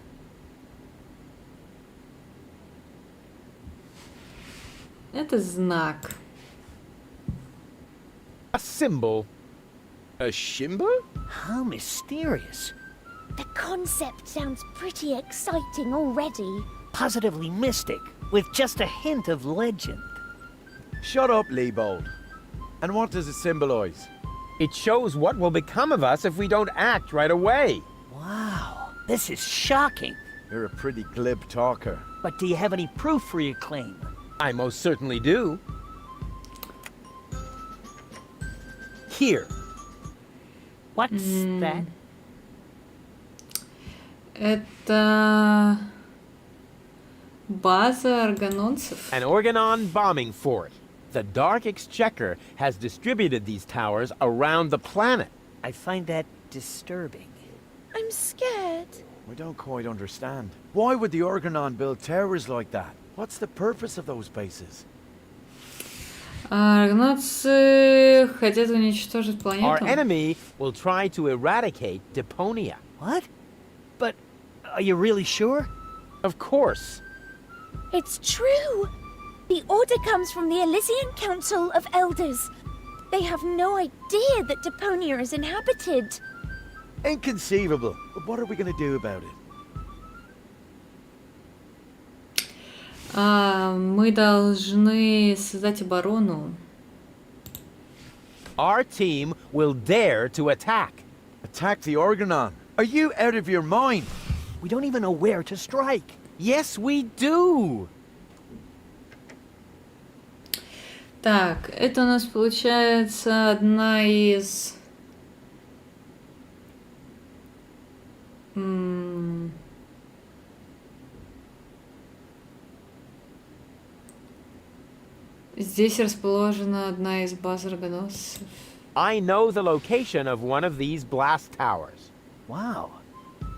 Это знак. a symbol. A shimber? How mysterious. The concept sounds pretty exciting already. Positively mystic, with just a hint of legend. Shut up, Leibold. And what does it symbolize? It shows what will become of us if we don't act right away. Wow, this is shocking. You're a pretty glib talker. But do you have any proof for your claim? I most certainly do. Here. What's that? Это база органонцев. An Organon bombing fort. The Dark Exchequer has distributed these towers around the planet. I find that disturbing. I'm scared. We don't quite understand. Why would the Organon build towers like that? What's the purpose of those bases? Аргонавты хотят уничтожить Our планету. enemy will try to eradicate Deponia. What? But are you really sure? Of course. It's true. The order comes from the Elysian Council of Elders. They have no idea that Deponia is inhabited. Inconceivable. But what are we going to do about it? Мы должны создать оборону. Our team will dare to attack. Attack the Organon? Are you out of your mind? We don't even know where to strike. Yes, we do. Так, это у нас получается одна из... Здесь расположена одна из баз рогоносцев. I know the location of one of these blast towers. Wow.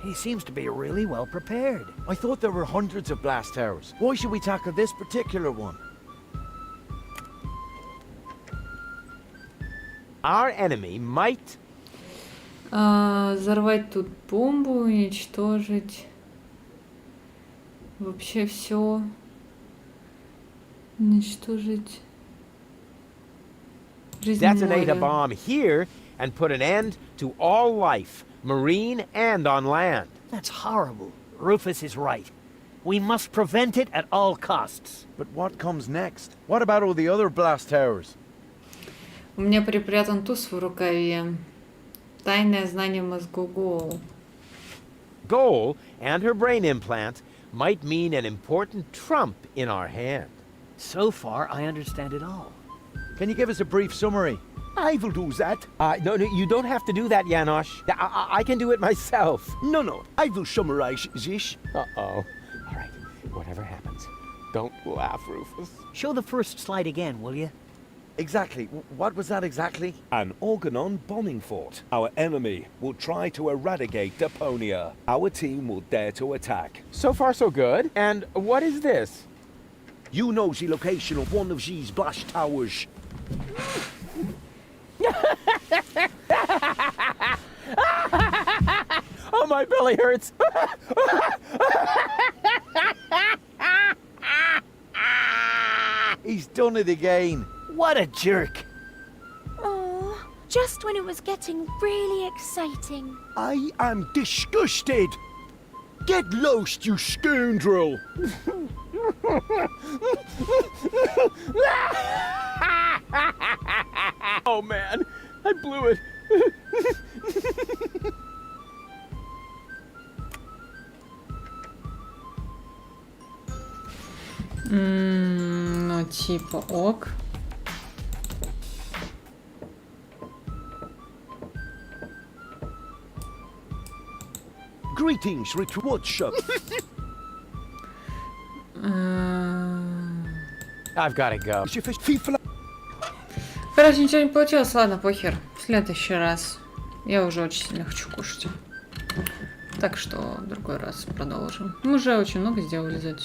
He seems to be really well prepared. I thought there were hundreds of blast towers. Why should we tackle this particular one? Our enemy might... Взорвать тут бомбу, уничтожить. Вообще все. Уничтожить. Жизнь Detonate a моря. bomb here and put an end to all life, marine and on land. That's horrible. Rufus is right. We must prevent it at all costs. But what comes next? What about all the other blast towers? У меня припрятан туз в рукаве. Тайное знание мозгу Гоул. Goal and her brain implant might mean an important trump in our hand. So far, I understand it all. Can you give us a brief summary? I will do that. No, you don't have to do that, Janosch. I can do it myself. No, I will summarize this. Uh-oh. All right, whatever happens, don't laugh, Rufus. Show the first slide again, will you? Exactly. What was that exactly? An Organon bombing fort. Our enemy will try to eradicate Deponia. Our team will dare to attack. So far, so good. And what is this? You know the location of one of these blast towers. Oh, my belly hurts. He's done it again. What a jerk. Oh, just when it was getting really exciting. I am disgusted. Get lost, you scoundrel. Oh, man, I blew it. Ну, типа, ок. Greetings, Richard Shop. I've got to go. Короче, ничего не получилось, ладно, похер. В следующий раз. Я уже очень сильно хочу кушать. Так что в другой раз продолжим. Мы уже очень много сделали за эту